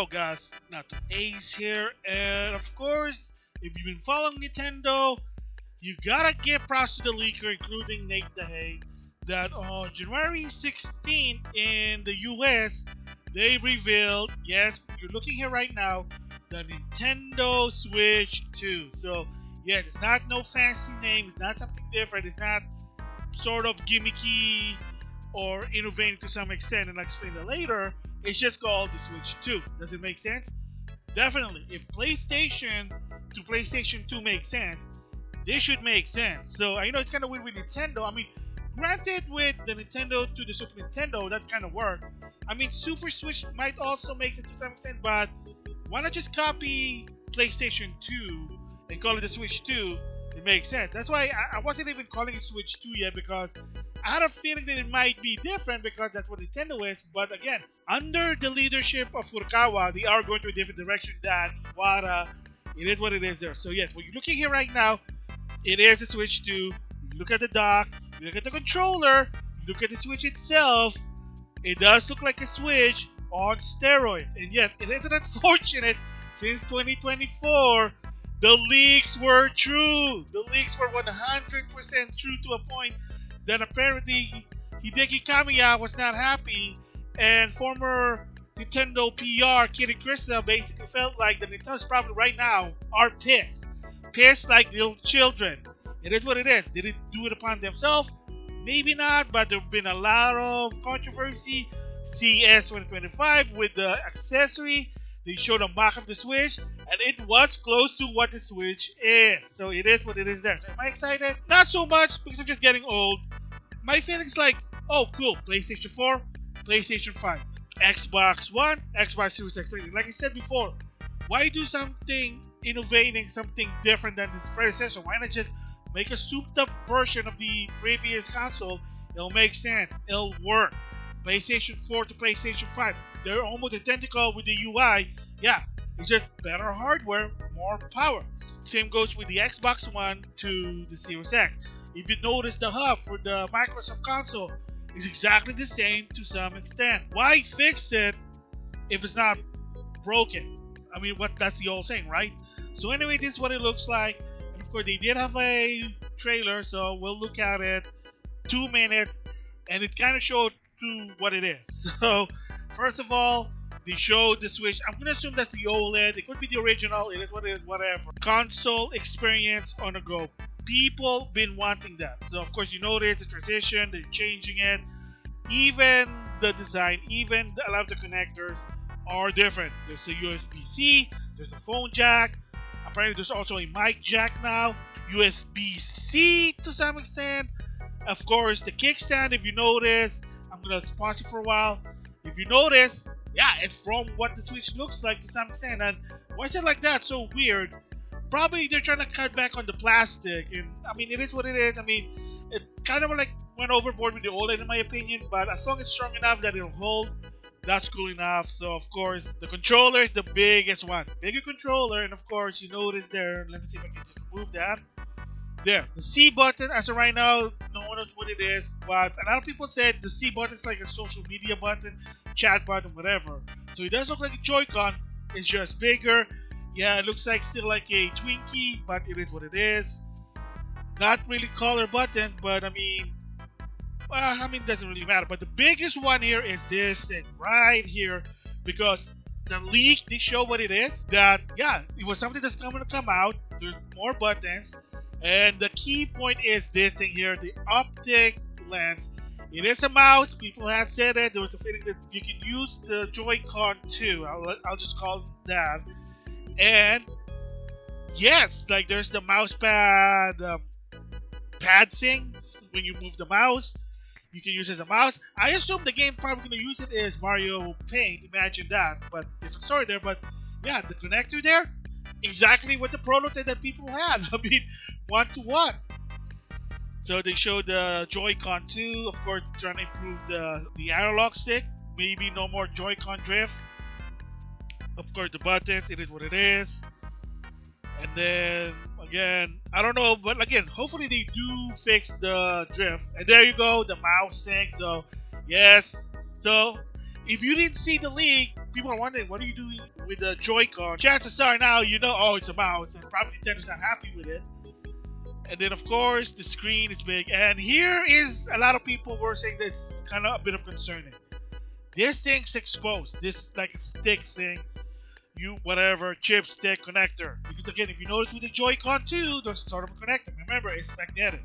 guys, NautoAis here, and of course, if you've been following Nintendo, you gotta give props to the leaker, including Nate DeHay, that on January 16th in the US, they revealed, yes, you're looking here right now, the Nintendo Switch 2. So, yes, it's not no fancy name, it's not something different, it's not sort of gimmicky or innovative to some extent, and I'll explain that later. It's just called the Switch 2. Does it make sense? Definitely. If PlayStation to PlayStation 2 makes sense, this should make sense. So I know it's kind of weird with Nintendo. I mean, granted, with the Nintendo to the Super Nintendo, that kind of worked. I mean, Super Switch might also make sense to some extent, but why not just copy PlayStation 2 and call it the Switch 2? It makes sense. That's why I wasn't even calling it Switch 2 yet, because I had a feeling that it might be different because that's what Nintendo is. But again, under the leadership of Furukawa, they are going to a different direction than Wada. It is what it is there. So yes, what you're looking here right now, it is a Switch 2. You look at the dock, you look at the controller, you look at the Switch itself. It does look like a Switch on steroids. And yet, it is unfortunate since 2024. The leaks were true. The leaks were 100% true to a point that apparently Hideki Kamiya was not happy, and former Nintendo PR Kitty Krista basically felt like the Nintendo's probably right now are pissed. Pissed like little children. It is what it is. Did it do it upon themselves? Maybe not, but there have been a lot of controversy. CES 2025 with the accessory. They showed a mock of the Switch, and it was close to what the Switch is. So it is what it is there. So am I excited? Not so much, because I'm just getting old. My feelings like, oh cool, PlayStation 4, PlayStation 5, Xbox One, Xbox Series X. Like I said before, why do something innovating, something different than its predecessor? Why not just make a souped up version of the previous console? It'll make sense. It'll work. PlayStation 4 to PlayStation 5. They're almost identical with the UI. Yeah, it's just better hardware, more power. Same goes with the Xbox One to the Series X. If you notice, the hub for the Microsoft console is exactly the same to some extent. Why fix it if it's not broken? I mean, that's the old saying, right? So anyway, this is what it looks like. And of course, they did have a trailer, so we'll look at it. 2 minutes, and it kind of showed to what it is. So first of all, they showed the Switch. I'm gonna assume that's the OLED. It could be the original. It is what it is. Whatever. Console experience on the go. People been wanting that. So of course you notice the transition. They're changing it. Even the design, even a lot of the connectors are different. There's a USB-C. There's a phone jack. Apparently there's also a mic jack now. USB-C to some extent. Of course the kickstand. If you notice. I'm gonna pause it for a while. If you notice, yeah, it's from what the Switch looks like to some extent. And why is it like that? So weird. Probably they're trying to cut back on the plastic. And I mean, it is what it is. I mean, it kind of like went overboard with the OLED in my opinion. But as long as it's strong enough that it'll hold, that's cool enough. So of course, the controller is the biggest one. Bigger controller. And of course, you notice there. Let me see if I can just remove that. There, the C button, as of right now, no one knows what it is, but a lot of people said the C button is like a social media button, chat button, whatever. So it does look like a Joy-Con, it's just bigger. Yeah, it looks like still like a Twinkie, but it is what it is. Not really color buttons, but I mean, well, it doesn't really matter. But the biggest one here is this thing right here, because the leak, they show what it is. That, yeah, it was something that's going to come out. There's more buttons. And the key point is this thing here, the optic lens. It is a mouse. People have said it. There was a feeling that you can use the Joy-Con too. I'll just call it that. And yes, like there's the mouse pad pad thing. When you move the mouse, you can use it as a mouse. I assume the game probably going to use it as Mario Paint. Imagine that. But different story there. But yeah, the connector there. Exactly what the prototype that people had. I mean, 1-to-1. So they showed the Joy-Con 2. Of course, trying to improve the analog stick. Maybe no more Joy-Con drift. Of course, the buttons. It is what it is. And then, again, I don't know. But again, hopefully they do fix the drift. And there you go. The mouse thing. So, yes. So, if you didn't see the leak, people are wondering, what are you doing with the Joy-Con? Chances are now you know, oh, it's a mouse, and probably Nintendo's not happy with it. And then, of course, the screen is big. And here is a lot of people were saying that's kind of a bit of concerning. This thing's exposed. This like a stick thing. Whatever, chip, stick, connector. Because again, if you notice with the Joy-Con 2, there's sort of a connector. Remember, it's magnetic.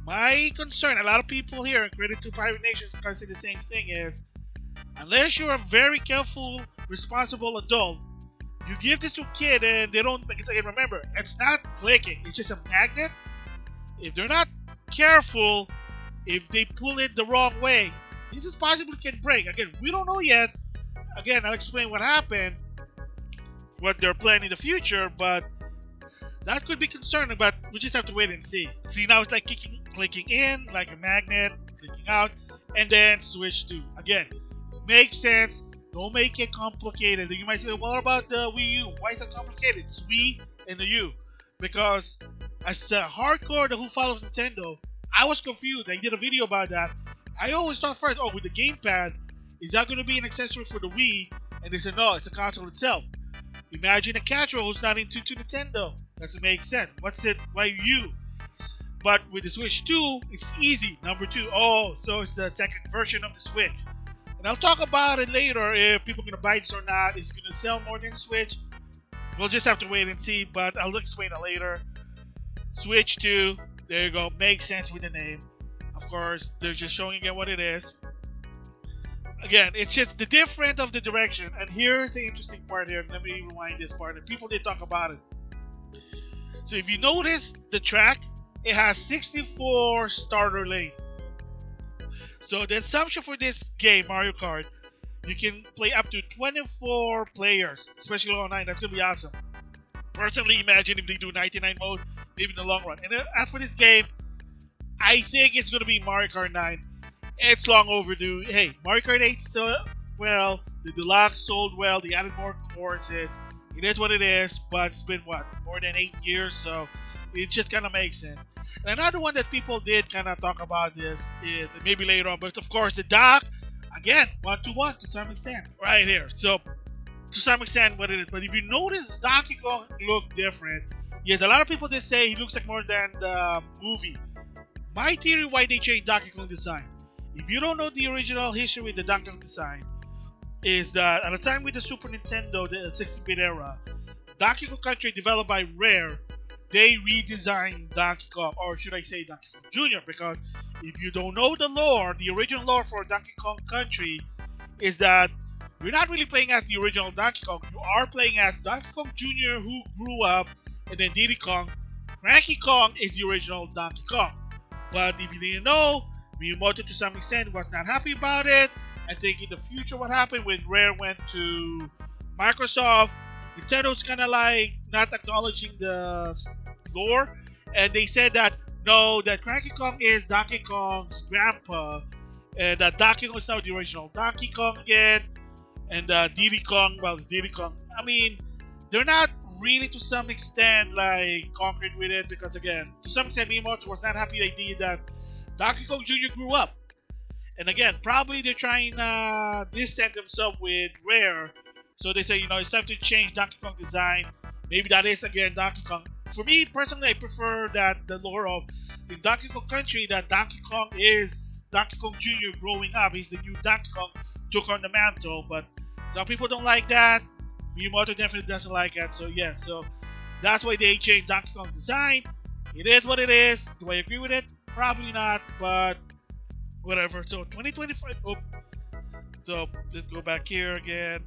My concern, a lot of people here, and credit to Pirate Nation, kind of say the same thing, is unless you're a very careful, responsible adult, you give this to a kid and they don't, because again, remember, it's not clicking, it's just a magnet. If they're not careful, if they pull it the wrong way, this is possibly can break. Again, we don't know yet. Again, I'll explain what happened, what they're planning in the future, but that could be concerning, but we just have to wait and see. See, now it's like clicking in, like a magnet, clicking out, and then switch to. Again, makes sense. Don't make it complicated. You might say, well, what about the Wii U? Why is that complicated? It's Wii and the U. Because as a hardcore who follows Nintendo, I was confused. I did a video about that. I always thought first, oh, with the gamepad, is that going to be an accessory for the Wii? And they said, no, it's a console itself. Imagine a casual who's not into Nintendo. Doesn't make sense. What's it? Why you? But with the Switch 2, it's easy. Number 2. Oh, so it's the second version of the Switch. And I'll talk about it later if people are going to buy this or not. Is it going to sell more than the Switch? We'll just have to wait and see, but I'll explain it later. Switch 2. There you go. Makes sense with the name. Of course, they're just showing again what it is. Again, it's just the difference of the direction. And here's the interesting part here. Let me rewind this part. And people did talk about it. So if you notice the track, it has 64 starter lane. So the assumption for this game, Mario Kart, you can play up to 24 players, especially online. That's going to be awesome. Personally, imagine if they do 99 mode, maybe in the long run. And as for this game, I think it's going to be Mario Kart 9. It's long overdue. Hey, Mario Kart 8 so well. The Deluxe sold well. They added more courses. It is what it is, but it's been, what, more than 8 years, so it just kind of makes sense. And another one that people did kind of talk about this is, maybe later on, but of course the dock, again, 1-to-1 to some extent, right here. So, to some extent, what it is. But if you notice, Donkey Kong look different. Yes, a lot of people did say he looks like more than the movie. My theory why they changed Donkey Kong design. If you don't know the original history with the Donkey Kong design, is that at the time with the Super Nintendo, the 16-bit era, Donkey Kong Country developed by Rare, they redesigned Donkey Kong, or should I say Donkey Kong Jr., because if you don't know the lore, the original lore for Donkey Kong Country is that you're not really playing as the original Donkey Kong, you are playing as Donkey Kong Jr. who grew up, and then Diddy Kong. Cranky Kong is the original Donkey Kong. But if you didn't know, Miyamoto to some extent was not happy about it. I think in the future what happened when Rare went to Microsoft, Nintendo's kind of like not acknowledging the lore, and they said that no, that Cranky Kong is Donkey Kong's grandpa, and that Donkey Kong is now the original Donkey Kong again, and Diddy Kong, well, it's Diddy Kong. I mean, they're not really to some extent like concrete with it, because again, to some extent Miyamoto was not happy with the idea that Donkey Kong Jr. grew up. And again, probably they're trying to distance themselves with Rare. So they say, you know, it's time to change Donkey Kong design. Maybe that is again Donkey Kong. For me personally, I prefer that the lore of in Donkey Kong Country that Donkey Kong is Donkey Kong Jr. growing up. He's the new Donkey Kong, took on the mantle. But some people don't like that. Miyamoto definitely doesn't like that. So yeah, so that's why they changed Donkey Kong design. It is what it is. Do I agree with it? Probably not, but whatever. So 2025. Oh, so let's go back here again.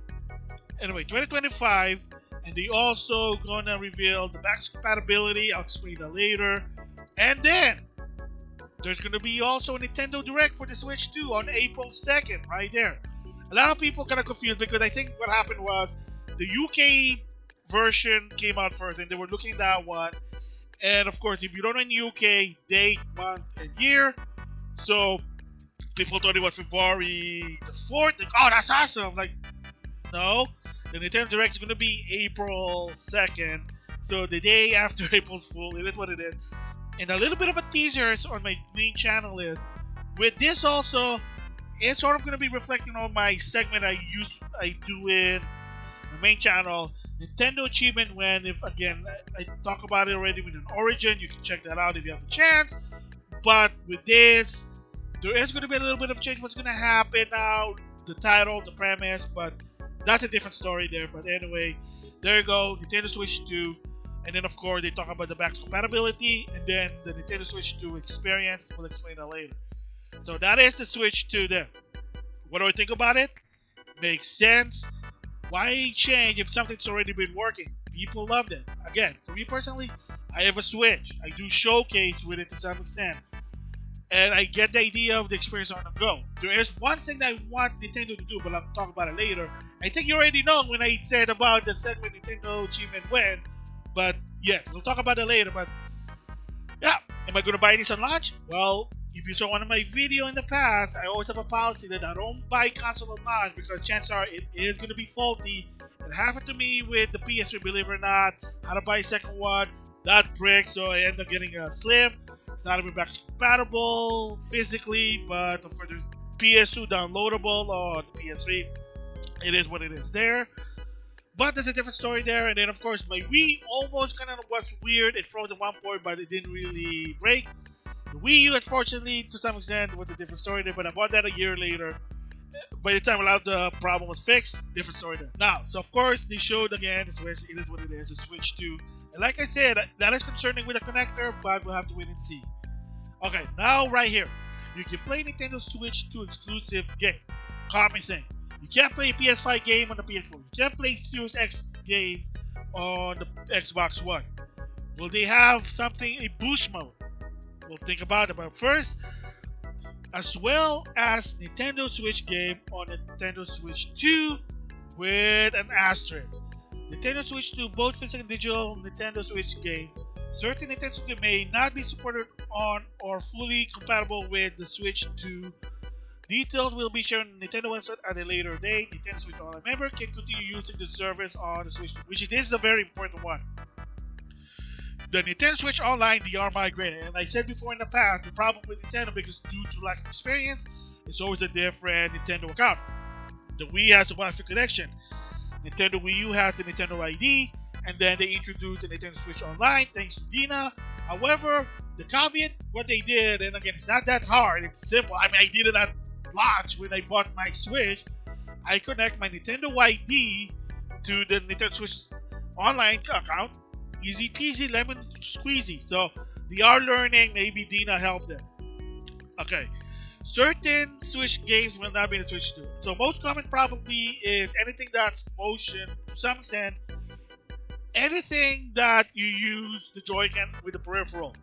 Anyway, 2025, and they also gonna reveal the backwards compatibility. I'll explain that later. And then there's gonna be also a Nintendo Direct for the Switch 2 on April 2nd, right there. A lot of people kind of confused because I think what happened was the UK version came out first, and they were looking at that one. And of course, if you don't know in UK, date, month, and year, so people thought it was February the 4th. Like, oh, that's awesome! Like, no, the Nintendo Direct is going to be April 2nd, so the day after April's Fool. It is what it is. And a little bit of a teaser on my main channel is with this also. It's sort of going to be reflecting on my segment I I do in my main channel, Nintendo Achievement When. If again, I talk about it already with an Origin, you can check that out if you have the chance. But with this, there is going to be a little bit of change. What's going to happen now? The title, the premise, but that's a different story there. But anyway, there you go, Nintendo Switch 2. And then, of course, they talk about the backwards compatibility, and then the Nintendo Switch 2 experience. We'll explain that later. So that is the Switch 2 there. What do I think about it? Makes sense. Why change if something's already been working? People loved it. Again, for me personally, I have a Switch. I do showcase with it to some extent. And I get the idea of the experience on the go. There is one thing that I want Nintendo to do, but I'll talk about it later. I think you already know when I said about the segment Nintendo Achievement When. But yes, we'll talk about it later. But yeah, am I going to buy this on launch? Well, if you saw one of my videos in the past, I always have a policy that I don't buy console on launch because chances are it is going to be faulty. It happened to me with the PS3, believe it or not. How to buy a second one, that bricks, so I end up getting a Slim. It's not even backwards compatible physically, but of course there's PS2 downloadable on the PS3. It is what it is there. But there's a different story there. And then, of course, my Wii almost kind of was weird. It froze at one point, but it didn't really break. The Wii U, unfortunately, to some extent, was a different story there. But I bought that a year later. By the time the problem was fixed, different story there. Now, so of course, they showed again the Switch. It is what it is, the Switch 2. And like I said, that is concerning with the connector, but we'll have to wait and see. Okay, now right here, you can play Nintendo Switch 2 exclusive game. Common thing. You can't play a PS5 game on the PS4. You can't play Series X game on the Xbox One. Will they have something, a boost mode? We'll think about it. But first, as well as Nintendo Switch game on Nintendo Switch 2 with an asterisk. Nintendo Switch 2, both physical and digital Nintendo Switch game. Certain Nintendo Switch may not be supported on or fully compatible with the Switch 2. Details will be shared on the Nintendo website at a later date. Nintendo Switch Online member can continue using the service on the Switch 2, which is a very important one. The Nintendo Switch Online, they are migrated. And I said before in the past, the problem with Nintendo, because due to lack of experience, it's always a different Nintendo account. The Wii has a Wi-Fi connection. Nintendo Wii U has the Nintendo ID, and then they introduced the Nintendo Switch Online thanks to Dina. However, the caveat, what they did, and again, it's not that hard, it's simple. I mean, I did it at launch when I bought my Switch. I connect my Nintendo ID to the Nintendo Switch Online account. Easy peasy, lemon squeezy. So they are learning. Maybe Dina helped them. Okay. Certain Switch games will not be in the Switch 2. So most common probably is anything that's motion to some extent. Anything that you use the Joy-Con with the peripheral.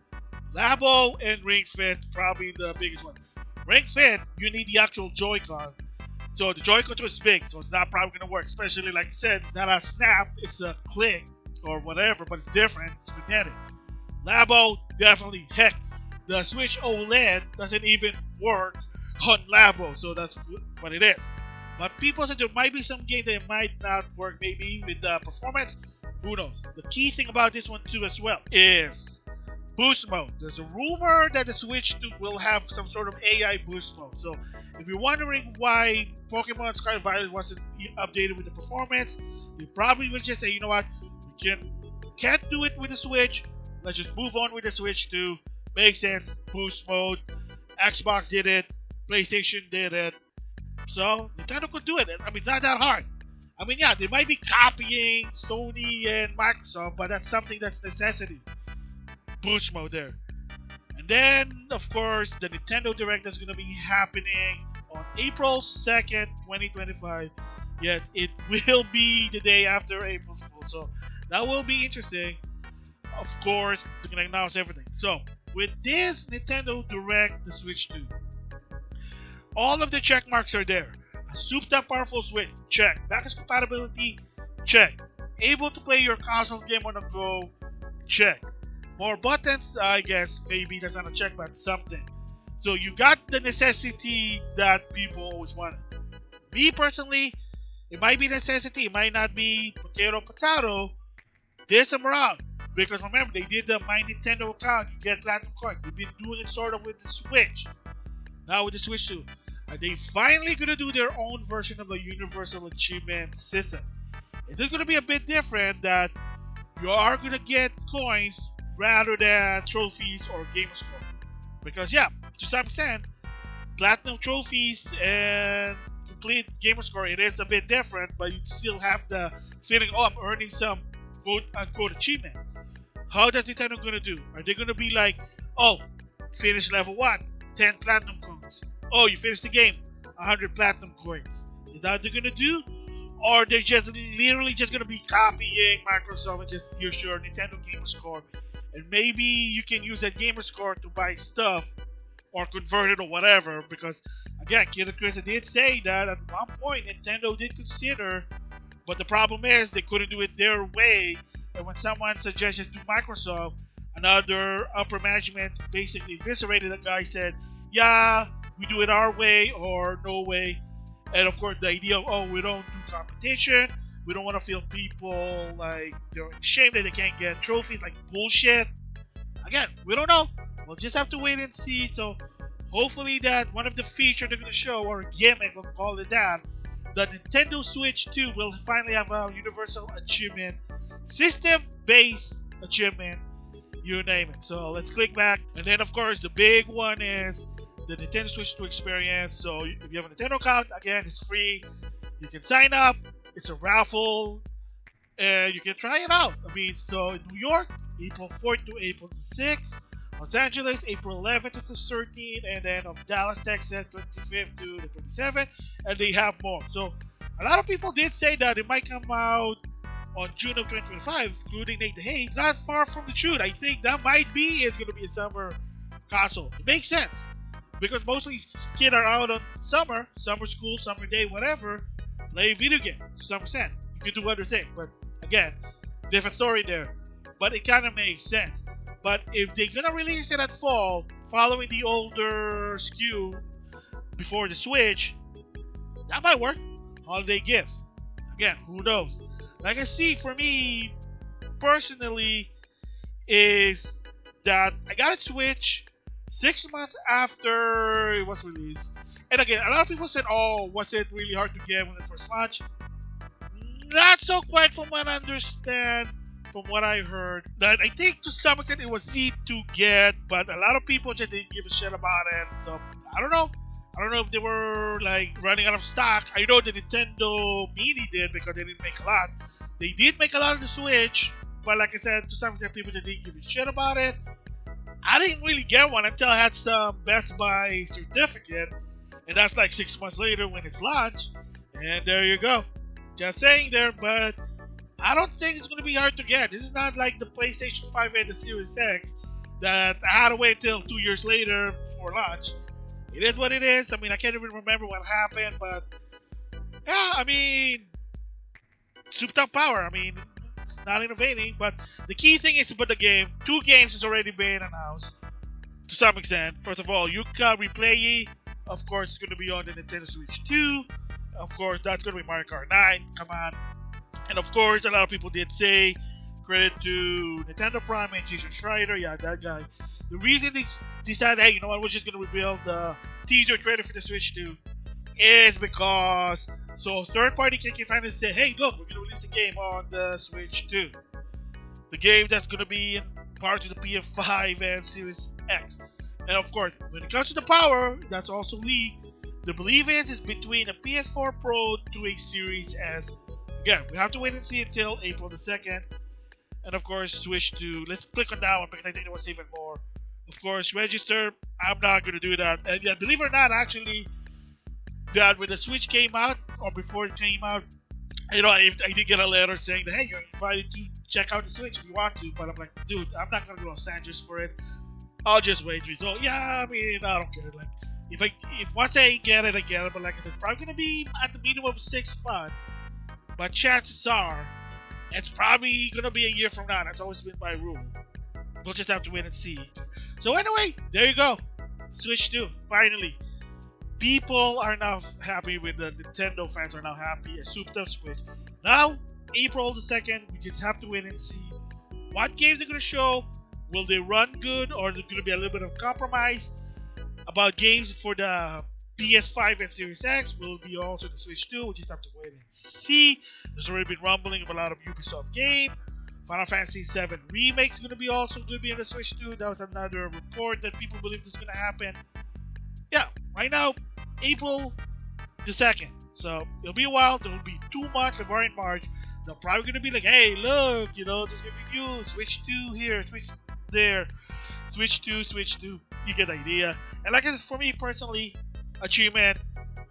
Labo and Ring Fit, probably the biggest one. Ring Fit, you need the actual Joy-Con. So the Joy-Con is big, so it's not probably going to work. Especially, like I said, it's not a snap, it's a click or whatever, but it's different. It's magnetic. Labo, definitely. Heck, the Switch OLED doesn't even work on Labo, so that's what it is. But people said there might be some game that might not work, maybe with the performance. Who knows? The key thing about this one too as well is boost mode. There's a rumor that the Switch 2 will have some sort of AI boost mode. So if you're wondering why Pokemon Scarlet Violet wasn't updated with the performance, they probably will just say, you know what, we can't do it with the Switch. Let's just move on with the Switch 2. Makes sense. Boost mode. Xbox did it. PlayStation did it. So Nintendo could do it. I mean, it's not that hard. I mean, yeah, they might be copying Sony and Microsoft, but that's something that's necessity. Boost mode there. And then, of course, the Nintendo Direct is going to be happening on April 2nd, 2025. Yet it will be the day after April's Fool. So that will be interesting. Of course, they're going to announce everything. So with this Nintendo Direct, the Switch 2, all of the check marks are there. A souped-up powerful Switch, check. Backwards compatibility, check. Able to play your console game on the go, check. More buttons, I guess maybe that's not a check, but something. So you got the necessity that people always wanted. Me personally, it might be necessity, it might not be potato. This time around. Because remember, they did the My Nintendo account, you get Platinum Card. They've been doing it sort of with the Switch. Now with the Switch 2. Are they finally gonna do their own version of a universal achievement system? Is it gonna be a bit different that you are gonna get coins rather than trophies or game score? Because yeah, to some extent, platinum trophies and complete gamer score, it is a bit different, but you still have the feeling, oh, I'm earning some quote unquote achievement. How does Nintendo gonna do? Are they gonna be like, oh, finish level 1, 10 platinum coins. Oh, you finished the game, 100 platinum coins. Is that what they're gonna do? Or they're just literally just gonna be copying Microsoft and just here's your Nintendo gamer score, and maybe you can use that gamer score to buy stuff or convert it or whatever. Because again, Killer Chris did say that at one point Nintendo did consider, but the problem is they couldn't do it their way. And when someone suggested to Microsoft, another upper management basically eviscerated the guy, said, yeah, we do it our way or no way. And of course, the idea of, oh, we don't do competition, we don't want to feel people like they're ashamed that they can't get trophies, like bullshit. Again, we don't know. We'll just have to wait and see. So hopefully that one of the features they're going to show, or gimmick, we'll call it that, the Nintendo Switch 2 will finally have a universal achievement, system-based achievement, you name it. So let's click back. And then of course the big one is the Nintendo Switch 2 experience. So if you have a Nintendo account, again, it's free. You can sign up. It's a raffle. And you can try it out. I mean, so in New York, April 4th to April 6th. Los Angeles, April 11th to the 13th. And then of Dallas, Texas, 25th to the 27th. And they have more. So a lot of people did say that it might come out on June of 2025, including Nate the Hay. It's not far from the truth. I think that might be it's going to be a summer console. It makes sense. Because mostly kids are out on summer school, summer day, whatever, play video games to some extent. You can do other things, but again, different story there. But it kind of makes sense. But if they're gonna release it at fall, following the older SKU before the Switch, that might work. Holiday gift. Again, who knows? Like I see, for me personally, is that I got a Switch 6 months after it was released. And again, a lot of people said, oh, was it really hard to get when it first launched? Not so quite, from what I understand, from what I heard. That I think to some extent it was easy to get, but a lot of people just didn't give a shit about it. So I don't know. I don't know if they were like running out of stock. I know the Nintendo Mini did, because they didn't make a lot. They did make a lot of the Switch, but like I said, to some extent people just didn't give a shit about it. I didn't really get one until I had some Best Buy certificate, and that's like 6 months later when it's launched. And there you go. Just saying there, but I don't think it's going to be hard to get. This is not like the PlayStation 5 and the Series X that I had to wait till 2 years later before launch. It is what it is. I mean, I can't even remember what happened, but yeah, I mean, souped up power. I mean, it's not innovating, but the key thing is to put the game. 2 games has already been announced to some extent. First of all, Yuka Replay, of course, it's going to be on the Nintendo Switch 2. Of course, that's going to be Mario Kart 9. Come on. And of course, a lot of people did say, credit to Nintendo Prime and Jason Schreider, yeah, that guy. The reason they decided, hey, you know what, we're just going to reveal the teaser trailer for the Switch 2 is because, so third party can finally say, hey, look, we're going to release the game on the Switch 2. The game that's going to be in part of the PS5 and Series X. And of course, when it comes to the power, that's also leaked. The belief is between a PS4 Pro to a Series S. Again, we have to wait and see until April the 2nd. And of course, Switch 2. Let's click on that one because I think there was even more. Of course, register. I'm not going to do that. And yeah, believe it or not, actually, that when the Switch came out, or before it came out, you know, I did get a letter saying that, hey, you're invited to check out the Switch if you want to. But I'm like, dude, I'm not going to go to Los Angeles for it. I'll just wait. So yeah, I mean, I don't care. Like, if once I get it, I get it. But like I said, it's probably going to be at the minimum of 6 months. But chances are, it's probably going to be a year from now. That's always been my rule. We'll just have to wait and see. So anyway, there you go. Switch 2, finally. People are now happy with the Nintendo fans are now happy. A souped up Switch. Now, April the 2nd, we just have to wait and see what games they're going to show. Will they run good, or is there going to be a little bit of compromise about games for the PS5 and Series X will be also the Switch 2. We just have to wait and see. There's already been rumbling of a lot of Ubisoft game. Final Fantasy VII Remake is going to be also going to be on the Switch 2. That was another report that people believe is going to happen. Yeah, right now, April the 2nd. So it'll be a while. There will be 2 months. February and March. They're probably going to be like, hey, look, you know, there's going to be new Switch 2 here, Switch there, Switch 2, Switch 2. You get the idea. And like I said, for me personally, achievement,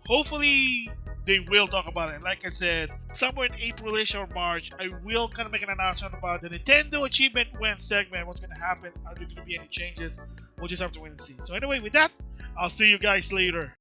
hopefully they will talk about it. Like I said, somewhere in April-ish or March, I will kind of make an announcement about the Nintendo Achievement Win segment. What's going to happen? Are there going to be any changes? We'll just have to wait and see. So anyway, with that, I'll see you guys later.